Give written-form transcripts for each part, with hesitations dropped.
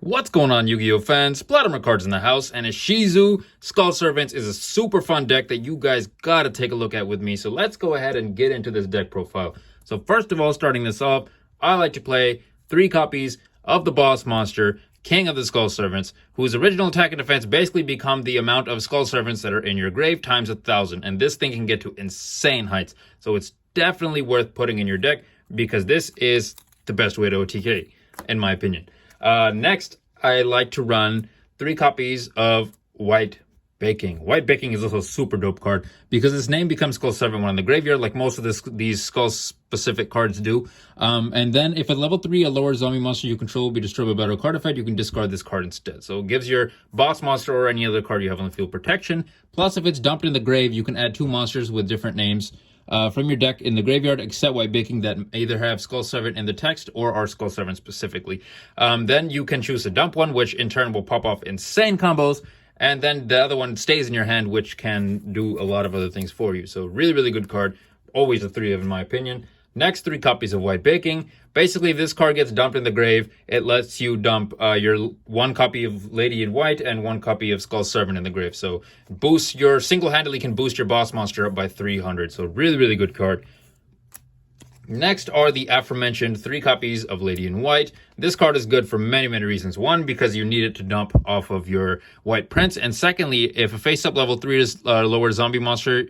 What's going on, Yu-Gi-Oh fans? Platinum cards in the house, and Ishizu Skull Servants is a super fun deck that you guys gotta take a look at with me. So let's go ahead and get into this deck profile. So first of all, starting this off, I like to play 3 copies of the boss monster, King of the Skull Servants, whose original attack and defense basically become the amount of Skull Servants that are in your grave times 1,000. And this thing can get to insane heights. So it's definitely worth putting in your deck because this is the best way to OTK, in my opinion. Next, I like to run 3 copies of White Baking. White Baking is also a super dope card because its name becomes Skull Servant when in the graveyard, like most of these Skull-specific cards do. And then if at level 3, a lower zombie monster you control will be destroyed by a battle card effect, you can discard this card instead. So it gives your boss monster or any other card you have on the field protection. Plus, if it's dumped in the grave, you can add 2 monsters with different names from your deck in the graveyard, except White Baking, that either have Skull Servant in the text or are Skull Servant specifically. Then you can choose to dump one, which in turn will pop off insane combos, and then the other one stays in your hand, which can do a lot of other things for you. So really, really good card. Always a 3 of, in my opinion. Next, 3 copies of White Baking. Basically, if this card gets dumped in the grave, it lets you dump your 1 copy of Lady in White and 1 copy of Skull Servant in the grave. So single-handedly can boost your boss monster up by 300. So really, really good card. Next are the aforementioned 3 copies of Lady in White. This card is good for many, many reasons. 1, because you need it to dump off of your White Prince. And secondly, if a face-up level 3 is lower zombie monster...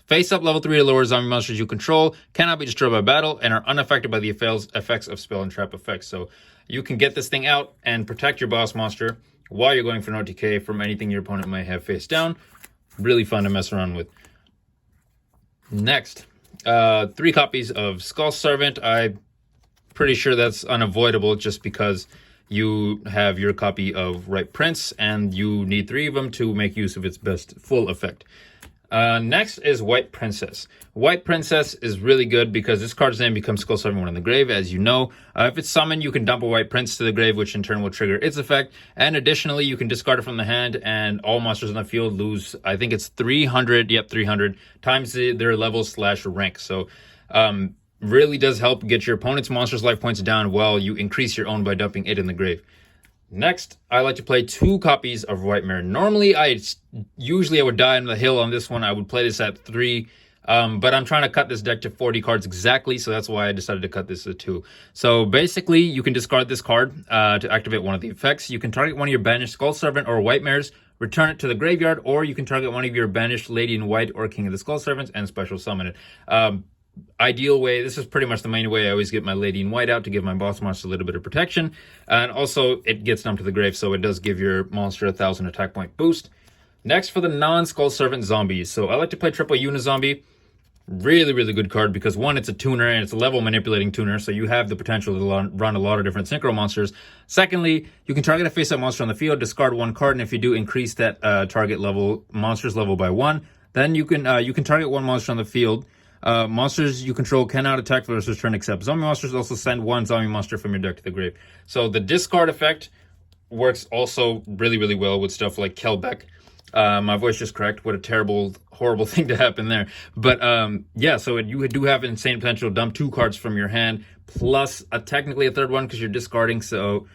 Face-up level 3 or lower zombie monsters you control cannot be destroyed by battle and are unaffected by the effects of spell and trap effects. So you can get this thing out and protect your boss monster while you're going for an OTK from anything your opponent might have face down. Really fun to mess around with. Next, 3 copies of Skull Servant. I'm pretty sure that's unavoidable just because you have your copy of Right Prince and you need 3 of them to make use of its best full effect. Next is White Princess. White Princess is really good because this card's name becomes Skull Servant when in the grave, as you know. If it's summoned, you can dump a White Prince to the grave, which in turn will trigger its effect. And additionally, you can discard it from the hand, and all monsters on the field lose, I think it's 300, yep, 300, times their level/rank. So, really does help get your opponent's monster's life points down while you increase your own by dumping it in the grave. Next, I like to play 2 copies of White Mare. Normally, I would die on the hill on this one. I would play this at 3, but I'm trying to cut this deck to 40 cards exactly, so that's why I decided to cut this to 2. So basically, you can discard this card to activate one of the effects. You can target one of your banished Skull Servant or White Mares, return it to the graveyard, or you can target one of your banished Lady in White or King of the Skull Servants and special summon it. Ideal way, this is pretty much the main way I always get my Lady in White out to give my boss monster a little bit of protection. And also, it gets dumped to the grave, so it does give your monster 1,000 attack point boost. Next, for the non-Skull Servant zombies. So I like to play triple Unizombie. Really, really good card because 1, it's a tuner and it's a level manipulating tuner, so you have the potential to run a lot of different synchro monsters. Secondly, you can target a face-up monster on the field, discard 1 card, and if you do increase that target monster's level by 1, then you can target 1 monster on the field. Monsters you control cannot attack for this turn except zombie monsters. Also send 1 zombie monster from your deck to the grave. So the discard effect works also really, really well with stuff like Kelbeck. My voice just cracked. What a terrible, horrible thing to happen there. But yeah, so you do have insane potential to dump 2 cards from your hand, plus technically a 3rd one because you're discarding. So,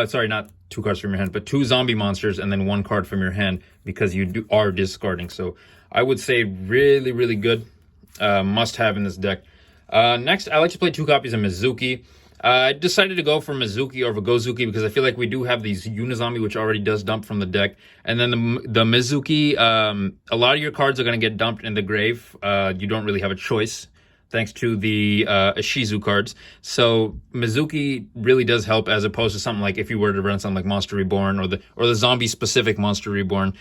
sorry, not 2 cards from your hand, but 2 zombie monsters and then 1 card from your hand because you are discarding. So I would say really, really good. Must have in this deck. Next, I like to play 2 copies of Mizuki. I decided to go for Mizuki over Gozuki because I feel like we do have these Unizombie, which already does dump from the deck. And then the Mizuki, a lot of your cards are going to get dumped in the grave. You don't really have a choice, thanks to the Ishizu cards. So Mizuki really does help as opposed to something like if you were to run something like Monster Reborn or the zombie-specific Monster Reborn.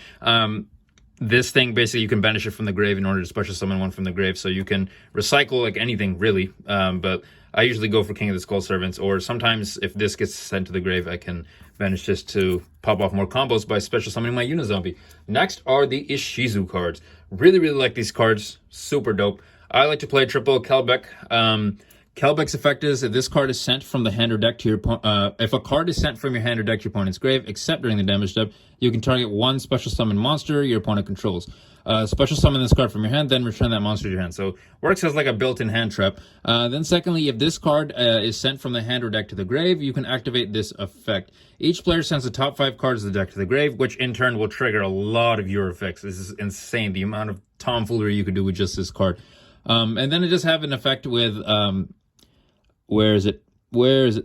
This thing, basically, you can banish it from the grave in order to special summon 1 from the grave. So you can recycle like anything, really. But I usually go for King of the Skull Servants. Or sometimes, if this gets sent to the grave, I can banish this to pop off more combos by special summoning my Unizombie. Next are the Ishizu cards. Really, really like these cards. Super dope. I like to play triple Kelbeck. Kelbeck's effect is if this card is sent from the hand or deck to your if a card is sent from your hand or deck to your opponent's grave, except during the damage step, you can target one special summon monster your opponent controls. Special summon this card from your hand, then return that monster to your hand. So works as like a built-in hand trap. Then secondly, if this card is sent from the hand or deck to the grave, you can activate this effect. Each player sends the top 5 cards of the deck to the grave, which in turn will trigger a lot of your effects. This is insane, the amount of tomfoolery you could do with just this card. And then it just have an effect with where is it?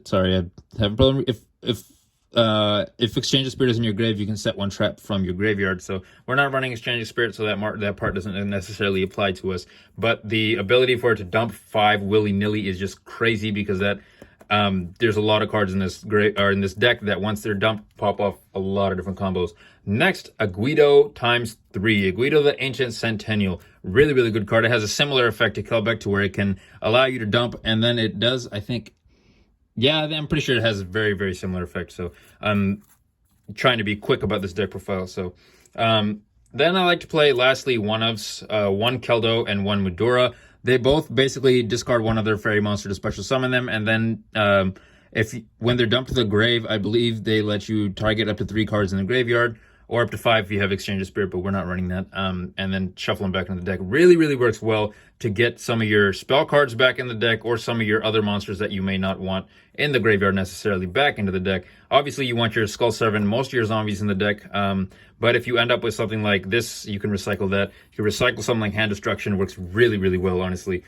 Sorry, I have a problem. If Exchange of Spirit is in your grave, you can set one trap from your graveyard. So we're not running Exchange of Spirit, so that part doesn't necessarily apply to us. But the ability for it to dump 5 willy-nilly is just crazy, because that there's a lot of cards in this in this deck that once they're dumped pop off a lot of different combos. Next, YUGIOH times 3. YUGIOH the Ancient Centennial. Really, really good card. It has a similar effect to Kelbeck, to where it can allow you to dump, and then it does, I think, yeah, I'm pretty sure it has a very, very similar effect. So I'm trying to be quick about this deck profile. So then I like to play, lastly, one-ofs, one Keldo and one Medora. They both basically discard one of their fairy monster to special summon them, and then when they're dumped to the grave, I believe they let you target up to 3 cards in the graveyard, or up to 5 if you have Exchange of Spirit, but we're not running that. And then shuffle them back into the deck. Really, really works well to get some of your spell cards back in the deck, or some of your other monsters that you may not want in the graveyard necessarily back into the deck. Obviously, you want your Skull Servant, most of your zombies in the deck, but if you end up with something like this, you can recycle that. You can recycle something like Hand Destruction. Works really, really well, honestly.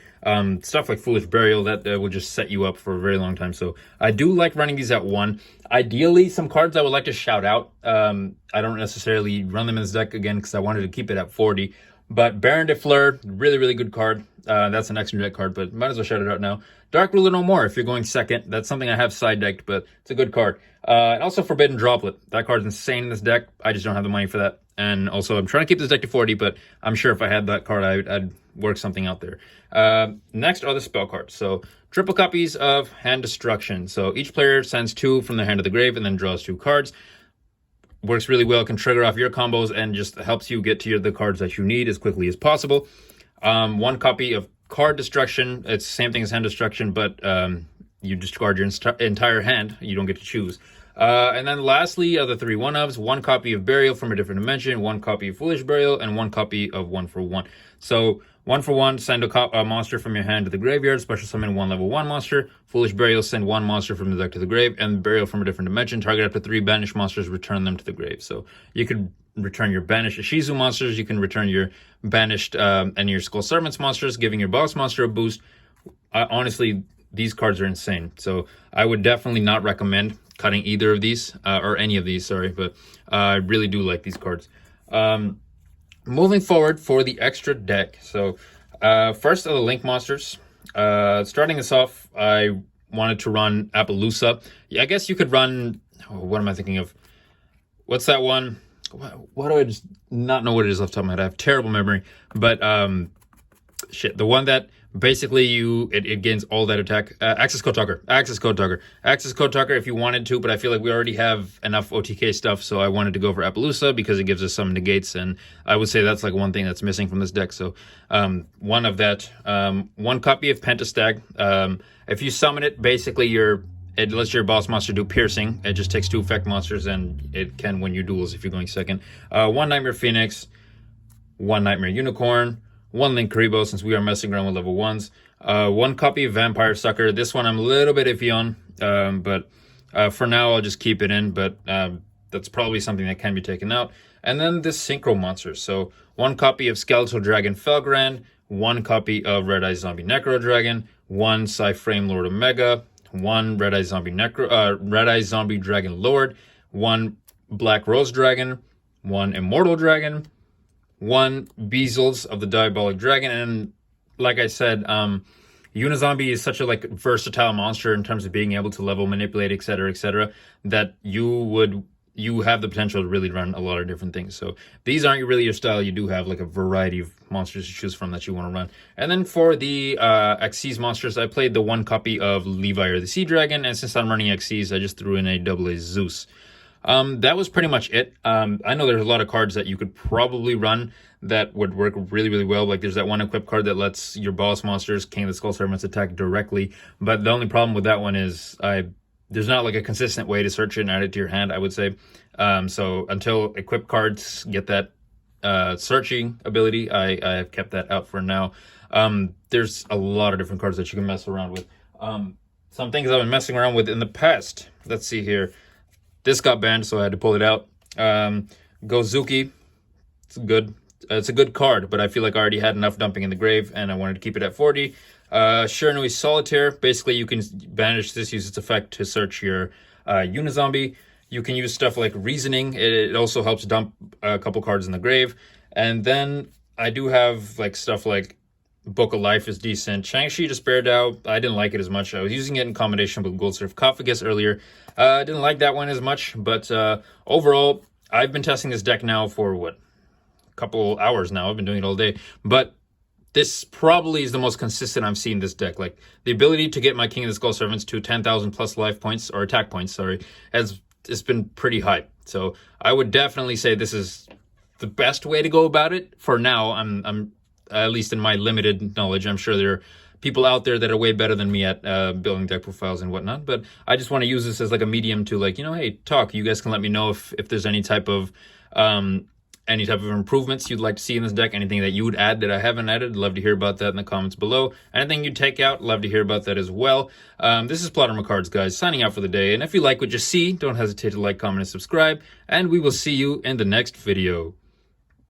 Stuff like Foolish Burial, that will just set you up for a very long time. So I do like running these at 1. Ideally, some cards I would like to shout out. I don't necessarily run them in this deck, again, because I wanted to keep it at 40. But Baron de Fleur, really, really good card. That's an extra deck card, but might as well shout it out now. Dark Ruler No More, if you're going second. That's something I have side decked, but it's a good card. And also Forbidden Droplet. That card's insane in this deck. I just don't have the money for that. And also, I'm trying to keep this deck to 40, but I'm sure if I had that card, I'd work something out there. Next are the spell cards. So, triple copies of Hand Destruction. So, each player sends 2 from the hand of the grave and then draws 2 cards. Works really well, can trigger off your combos, and just helps you get to the cards that you need as quickly as possible. 1 copy of Card Destruction. It's the same thing as Hand Destruction, but you discard your entire hand. You don't get to choose. And then lastly, the 3 one-ofs. 1 copy of Burial from a Different Dimension, 1 copy of Foolish Burial, and 1 copy of 1 for 1. So 1 for 1, send a monster from your hand to the graveyard, special summon 1 level 1 monster. Foolish Burial, send 1 monster from the deck to the grave, and Burial from a Different Dimension, target up to 3 banished monsters, return them to the grave. So you could return your banished Ishizu monsters, you can return your banished and your Skull Servants monsters, giving your boss monster a boost. Honestly, these cards are insane. So I would definitely not recommend cutting either of these, or any of these, sorry, but I really do like these cards. Moving forward for the extra deck. So first are the Link monsters. Starting us off, I wanted to run Appaloosa. Yeah, I guess you could run, what am I thinking of? What's that one? Why do I just not know what it is off the top of my head? I have terrible memory. But shit, the one that basically it gains all that attack. Access Code Talker. Access Code Talker if you wanted to, but I feel like we already have enough OTK stuff, so I wanted to go for Appaloosa because it gives us some negates, and I would say that's like one thing that's missing from this deck. So one of that. 1 copy of Pentastag. If you summon it, basically it lets your boss monster do piercing. It just takes 2 effect monsters, and it can win your duels if you're going second. 1 Nightmare Phoenix, 1 Nightmare Unicorn, 1 Link Karibo, since we are messing around with level 1s. 1 copy of Vampire Sucker. This one I'm a little bit iffy on, but for now I'll just keep it in, but that's probably something that can be taken out. And then the Synchro monsters. So 1 copy of Skeletal Dragon Felgrand, 1 copy of Red Eye Zombie Necro Dragon, 1 Psy-Frame Lord Omega, 1 Red Eye Zombie Dragon Lord, 1 Black Rose Dragon, 1 Immortal Dragon, 1 Beezles of the Diabolic Dragon. And like I said, Unizombie is such a versatile monster in terms of being able to level, manipulate, etc., that you have the potential to really run a lot of different things. So these aren't really your style. You do have like a variety of monsters to choose from that you want to run. And then for the Xyz monsters, I played the 1 copy of Levi or the Sea Dragon, and since I'm running Xyz, I just threw in a AA Zeus. That was pretty much it. I know there's a lot of cards that you could probably run that would work really, really well. Like there's that one equip card that lets your boss monsters, King of the Skull Servants, attack directly. But the only problem with that one is there's not like a consistent way to search it and add it to your hand, I would say. So until equip cards get that searching ability, I have kept that out for now. There's a lot of different cards that you can mess around with. Some things I've been messing around with in the past. Let's see here. This got banned, so I had to pull it out. Gozuki, it's a good card, but I feel like I already had enough dumping in the grave, and I wanted to keep it at 40. Shiranui Solitaire, basically you can banish this, use its effect to search your Unizombie. You can use stuff like Reasoning. It also helps dump a couple cards in the grave. And then I do have like stuff like Book of Life is decent. Shang-Chi Despair Dao, I didn't like it as much. I was using it in combination with Gold Sarcophagus earlier. I didn't like that one as much, but overall, I've been testing this deck now for, what, a couple hours now. I've been doing it all day. But this probably is the most consistent I've seen this deck. Like, the ability to get my King of the Skull Servants to 10,000 plus life points, or attack points, sorry, it's been pretty high. So I would definitely say this is the best way to go about it. For now, I'm at least in my limited knowledge, I'm sure there are people out there that are way better than me at building deck profiles and whatnot. But I just want to use this as like a medium to, like, you know, hey, talk. You guys can let me know if there's any type of improvements you'd like to see in this deck. Anything that you would add that I haven't added, love to hear about that in the comments below. Anything you take out, love to hear about that as well. This is Plotter Cards, guys, signing out for the day. And if you like what you see, don't hesitate to like, comment, and subscribe. And we will see you in the next video.